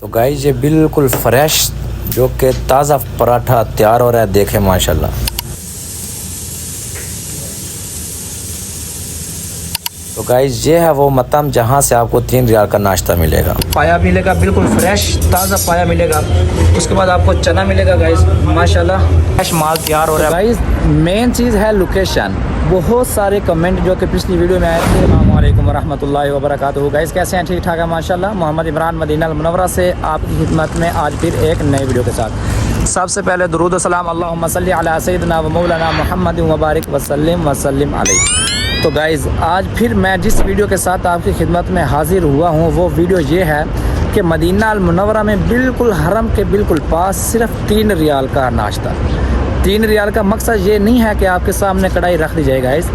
तो गाइस ये बिल्कुल फ्रेश जो कि ताज़ा पराठा तैयार हो रहा है, देखें माशाल्लाह। तो गाइस ये है वो मतम जहाँ से आपको 3 रियाल का नाश्ता मिलेगा। पाया मिलेगा, बिल्कुल फ्रेश ताज़ा पाया मिलेगा। उसके बाद आपको चना मिलेगा गाइस, माशाल्लाह फ्रेश माल तैयार हो रहा है। गाइस मेन चीज़ है लोकेशन। बहुत सारे कमेंट जो कि पिछली वीडियो में आए थे। अस्सलाम वालेकुम रहमतुल्लाहि व बरकातहू। गाइस कैसे हैं? ठीक ठाक है माशाल्लाह। मोहम्मद इमरान मदीना अल मुनव्वरा से आपकी खिदमत में आज फिर एक नई वीडियो के साथ। सबसे पहले दुरूद व सलाम अल्लाहुम्मा सल्ली अला सय्यिदिना व मौलाना मुहम्मद व बारिक वसल्लिम अलैहि। तो गाइज़ आज फिर मैं जिस वीडियो के साथ आपकी खिदमत में हाज़िर हुआ हूँ वो वीडियो ये है कि मदीना अल मुनव्वरा में बिल्कुल हरम के बिल्कुल पास सिर्फ 3 रियाल का नाश्ता। 3 रियाल का मकसद ये नहीं है कि आपके सामने कढ़ाई रख दी जाए गाइज़।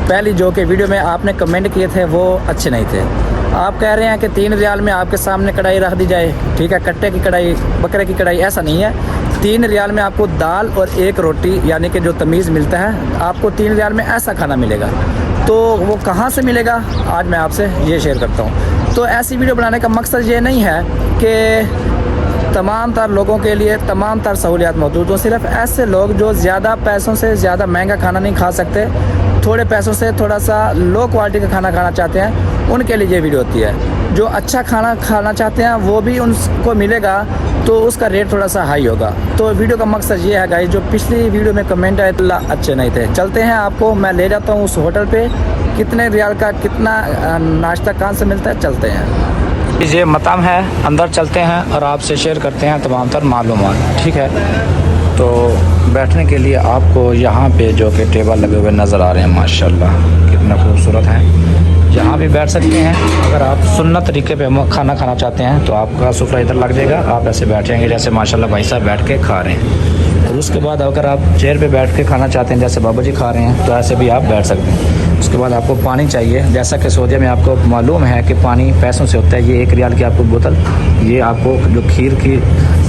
पहली जो कि वीडियो में आपने कमेंट किए थे वो अच्छे नहीं थे। आप कह रहे हैं कि 3 रियाल में आपके सामने कढ़ाई रख दी जाए, ठीक है, कट्टे की कढ़ाई, बकरे की कढ़ाई, ऐसा नहीं है। 3 रियाल में आपको दाल और 1 रोटी यानी कि जो तमीज़ मिलता है आपको 3 रियाल में ऐसा खाना मिलेगा। तो वो कहाँ से मिलेगा आज मैं आपसे ये शेयर करता हूँ। तो ऐसी वीडियो बनाने का मकसद ये नहीं है कि तमाम तर लोगों के लिए तमाम तर सहूलियात मौजूद हो। सिर्फ ऐसे लोग जो ज़्यादा पैसों से ज़्यादा महंगा खाना नहीं खा सकते, थोड़े पैसों से थोड़ा सा लो क्वालिटी का खाना खाना चाहते हैं, उनके लिए ये वीडियो होती है। जो अच्छा खाना खाना चाहते हैं वो भी उनको मिलेगा, तो उसका रेट थोड़ा सा हाई होगा। तो वीडियो का मकसद ये है गाइस, जो पिछली वीडियो में कमेंट आए अच्छे नहीं थे। चलते हैं, आपको मैं ले जाता हूँ उस होटल पे, कितने रियाल का कितना नाश्ता कहाँ से मिलता है, चलते हैं। ये मकाम है, अंदर चलते हैं और आपसे शेयर करते हैं तमाम तर मालूमात, ठीक है। तो बैठने के लिए आपको यहाँ पे जो कि टेबल लगे हुए नज़र आ रहे हैं, माशाल्लाह कितना खूबसूरत है। यहाँ भी बैठ सकते हैं। अगर आप सुन्नत तरीके पे खाना खाना चाहते हैं तो आपका सुफरा इधर लग जाएगा, आप ऐसे बैठेंगे जैसे माशाल्लाह भाई साहब बैठ के खा रहे हैं। और उसके बाद अगर आप चेयर पे बैठ के खाना चाहते हैं जैसे बाबा जी खा रहे हैं तो ऐसे भी आप बैठ सकते हैं। उसके बाद आपको पानी चाहिए, जैसा कि सऊदी में आपको मालूम है कि पानी पैसों से होता है। ये 1 रियाल की आपको बोतल, ये आपको जो खीर की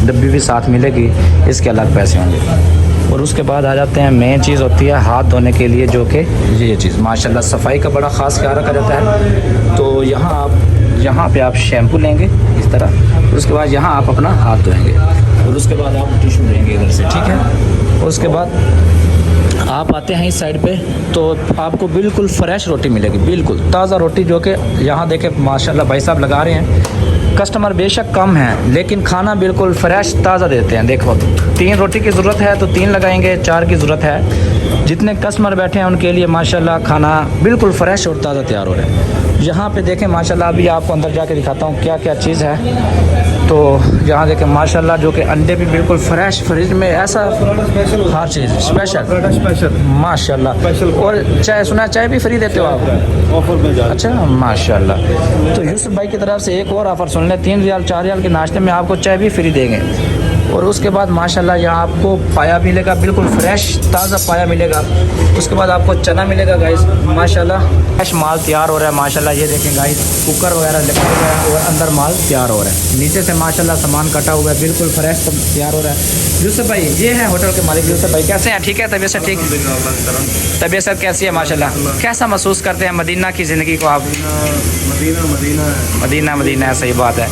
डब्बी भी साथ मिलेगी, इसके अलग पैसे होंगे। और उसके बाद आ जाते हैं मेन चीज़ होती है हाथ धोने के लिए, जो कि ये चीज़ माशाल्लाह सफाई का बड़ा ख़ास ख्याल रखा जाता है। तो यहाँ पे आप शैम्पू लेंगे इस तरह, उसके बाद यहाँ आप अपना हाथ धोएंगे और उसके बाद आप टिश्यू लेंगे इधर से, ठीक है। और उसके बाद आप आते हैं इस साइड पे तो आपको बिल्कुल फ्रेश रोटी मिलेगी, बिल्कुल ताज़ा रोटी, जो कि यहाँ देखें माशाल्लाह भाई साहब लगा रहे हैं। कस्टमर बेशक कम हैं लेकिन खाना बिल्कुल फ्रेश ताज़ा देते हैं। देखो 3 रोटी की ज़रूरत है तो 3 लगाएंगे, 4 की ज़रूरत है। जितने कस्टमर बैठे हैं उनके लिए माशाल्लाह खाना बिल्कुल फ्रेश और ताज़ा तैयार हो रहा है। यहाँ पे देखें माशाल्लाह, अभी आपको अंदर जाके दिखाता हूँ क्या क्या चीज़ है। तो यहाँ देखें माशाल्लाह जो कि अंडे भी बिल्कुल फ्रेश, फ्रिज में ऐसा हर चीज़ स्पेशल माशाल्लाह। और चाय, सुना चाय भी फ्री देते हो आप ऑफर में? अच्छा माशाल्लाह। तो यूसुफ भाई की तरफ से एक और ऑफ़र सुन लें, 3 रियाल 4 रियाल के नाश्ते में आपको चाय भी फ्री देंगे। और उसके बाद माशाल्लाह यहाँ आपको पाया मिलेगा, बिल्कुल फ्रेश ताज़ा पाया मिलेगा। उसके बाद आपको चना मिलेगा गाइस, माशाल्लाह फ्रेश माल तैयार हो रहा है माशाल्लाह। ये देखें गाइस, कुकर वगैरह लगा हुआ है और अंदर माल तैयार हो रहा है। नीचे से माशाल्लाह सामान कटा हुआ है, बिल्कुल फ्रेश तैयार हो रहा है। यूसुफ भाई ये है होटल के मालिक। यूसुफ भाई कैसे हैं? ठीक है, तबीयत से ठीक? तबीयत सब कैसी है माशाल्लाह? कैसा महसूस करते हैं मदीना की ज़िंदगी को आप? मदीना है, सही बात है।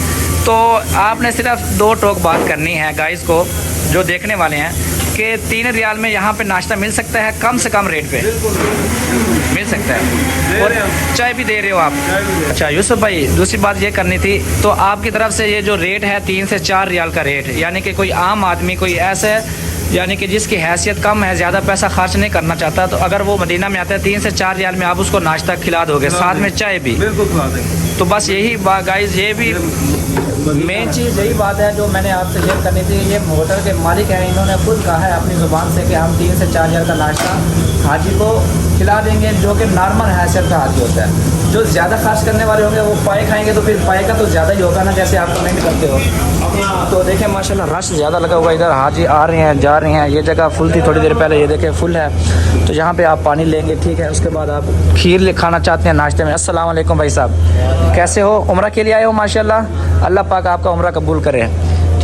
तो आपने सिर्फ 2 टोक बात करनी है गाइस को, जो देखने वाले हैं, कि 3 रियाल में यहाँ पे नाश्ता मिल सकता है कम से कम रेट पे मिल सकता है, और चाय भी दे रहे हो आप। अच्छा यूसुफ भाई, दूसरी बात ये करनी थी, तो आपकी तरफ से ये जो रेट है 3 से 4 रियाल का रेट, यानी कि कोई आम आदमी, कोई ऐसे यानी कि जिसकी हैसियत कम है, ज़्यादा पैसा खर्च नहीं करना चाहता, तो अगर वो मदीना में आता है 3 से 4 रियाल में आप उसको नाश्ता खिला दोगे, साथ में चाय भी? बिल्कुल खिला देंगे। तो बस यही बात गाइस, ये भी मेन चीज़ यही बात है जो मैंने आपसे शेयर करनी थी। ये होटल के मालिक हैं, इन्होंने खुद कहा है अपनी ज़ुबान से कि हम 3 से 4 रियाल का नाश्ता हाजी को खिला देंगे, जो कि नॉर्मल हैसियत का हाजी होता है। जो ज़्यादा खर्च करने वाले होंगे वो पाए खाएंगे, तो फिर पाए का तो ज़्यादा ही होगा ना, जैसे आप कमेंट करते हो। तो देखें माशाल्लाह रश ज़्यादा लगा हुआ, इधर हाजी आ रहे हैं जा रहे हैं। ये जगह फुल थी थोड़ी देर पहले, ये देखें फुल है। तो यहाँ पे आप पानी लेंगे, ठीक है। उसके बाद आप खीर खाना चाहते हैं नाश्ते में। अस्सलाम वालेकुम भाई साहब, कैसे हो? उम्रा के लिए आए हो? माशाल्लाह, अल्लाह पाक आपका उम्रा कबूल करे,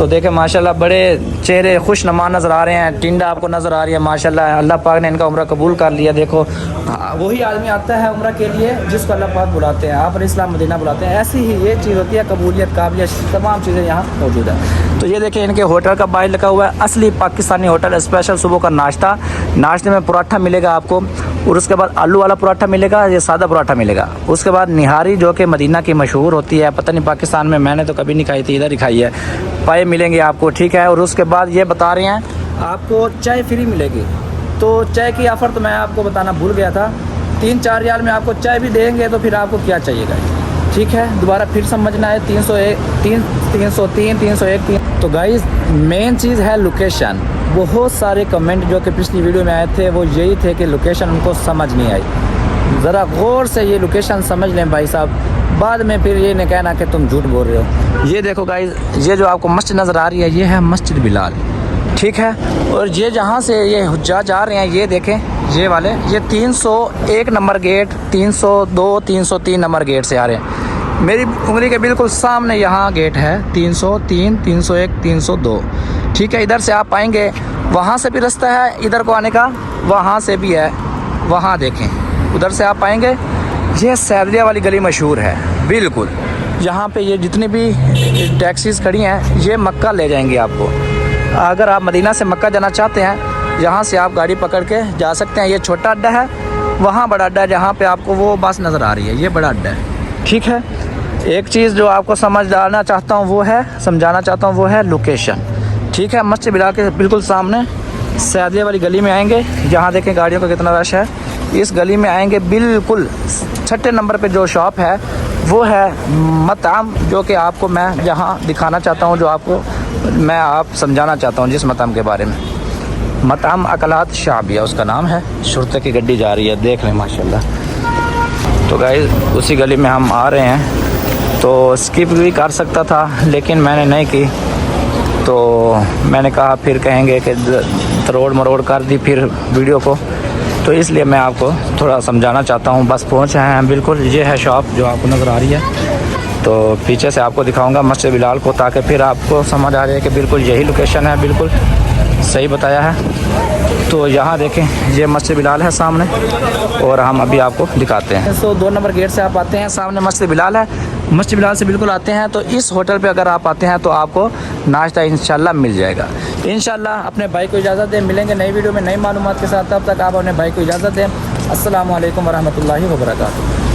तो देखें माशाल्लाह बड़े चेहरे खुश नमा नज़र आ रहे हैं, टिंडा आपको नज़र आ रही है माशाल्लाह। अल्लाह पाक ने इनका उम्र कबूल कर लिया। देखो वही आदमी आता है उम्र के लिए जिसको अल्लाह पाक बुलाते हैं, आप इस्लाम मदीना बुलाते हैं। ऐसी ही ये चीज़ होती है, कबूलियत काबिलियत तमाम चीज़ें यहाँ मौजूद है। तो ये देखिए इनके होटल का बाहर लिखा हुआ है असली पाकिस्तानी होटल स्पेशल। सुबह का नाश्ता, नाश्ते में पराठा मिलेगा आपको, और उसके बाद आलू वाला पराठा मिलेगा, ये सादा पराठा मिलेगा। उसके बाद निहारी जो कि मदीना की मशहूर होती है, पता नहीं पाकिस्तान में, मैंने तो कभी नहीं खाई थी, इधर ही खाई है। पाए मिलेंगे आपको, ठीक है। और उसके बाद ये बता रहे हैं आपको चाय फ्री मिलेगी। तो चाय की ऑफ़र तो मैं आपको बताना भूल गया था, 3-4 रियाल में आपको चाय भी देंगे, तो फिर आपको क्या चाहिएगा, ठीक है। दोबारा फिर समझना है, 301 303 301 तो गाइज़ मेन चीज़ है लोकेशन। बहुत सारे कमेंट जो कि पिछली वीडियो में आए थे वो यही थे कि लोकेशन उनको समझ नहीं आई। ज़रा गौर से ये लोकेशन समझ लें भाई साहब, बाद में फिर ये नहीं कहना कि तुम झूठ बोल रहे हो। ये देखो गाइज़, ये जो आपको मस्जिद नज़र आ रही है ये है मस्जिद बिलाल, ठीक है। और ये जहाँ से ये हुज्जाज जा रहे हैं, ये देखें ये वाले, ये 301 नंबर गेट, 302 303 नंबर गेट से आ रहे हैं। मेरी उंगली के बिल्कुल सामने यहाँ गेट है 303 301 302, ठीक है। इधर से आप आएंगे, वहाँ से भी रास्ता है इधर को आने का, वहाँ से भी है, वहाँ देखें उधर से आप आएंगे। ये सैदरिया वाली गली मशहूर है बिल्कुल, यहाँ पे ये जितनी भी टैक्सीज़ खड़ी हैं ये मक्का ले जाएंगी आपको। अगर आप मदीना से मक्का जाना चाहते हैं, यहाँ से आप गाड़ी पकड़ के जा सकते हैं। ये छोटा अड्डा है, वहाँ बड़ा अड्डा है जहाँ पे आपको वो बस नज़र आ रही है, ये बड़ा अड्डा है, ठीक है। एक चीज़ जो आपको समझाना चाहता हूँ वो है, समझाना चाहता हूँ वो है लोकेशन, ठीक है। मस्जिद बिलाल के बिल्कुल सामने सैदरिया वाली गली में आएंगे, जहाँ देखें गाड़ियों का कितना रश है। इस गली में आएंगे, बिल्कुल 6 नंबर पे जो शॉप है वो है मताम, जो कि आपको मैं जहाँ दिखाना चाहता हूँ, जो आपको मैं आप समझाना चाहता हूँ जिस मताम के बारे में। मताम अकलात शाबिया उसका नाम है। शुरते की गड्डी जा रही है, देख लें माशाल्लाह। तो गाइस उसी गली में हम आ रहे हैं, तो स्किप भी कर सकता था लेकिन मैंने नहीं की। तो मैंने कहा फिर कहेंगे कि तरोड़ मरोड़ कर दी फिर वीडियो को, तो इसलिए मैं आपको थोड़ा समझाना चाहता हूँ। बस पहुँचे हैं बिल्कुल, ये है शॉप जो आपको नज़र आ रही है। तो पीछे से आपको दिखाऊंगा मस्जिद बिलाल को, ताकि फिर आपको समझ आ जाए कि बिल्कुल यही लोकेशन है, बिल्कुल सही बताया है। तो यहाँ देखें ये मस्जिद बिलाल है सामने, और हम अभी आपको दिखाते हैं। 102 नंबर गेट से आप आते हैं, सामने मस्जिद बिलाल है। मस्जिद बिलाल से बिल्कुल आते हैं तो इस होटल पे अगर आप आते हैं तो आपको नाश्ता इंशाल्लाह मिल जाएगा। इंशाल्लाह अपने भाई को इजाज़त दें, मिलेंगे नई वीडियो में नई मालूमात के साथ। तब तक आप अपने भाई को इजाज़त दें। अस्सलामु अलैकुम वरहमतुल्लाहि वबरकातुहू।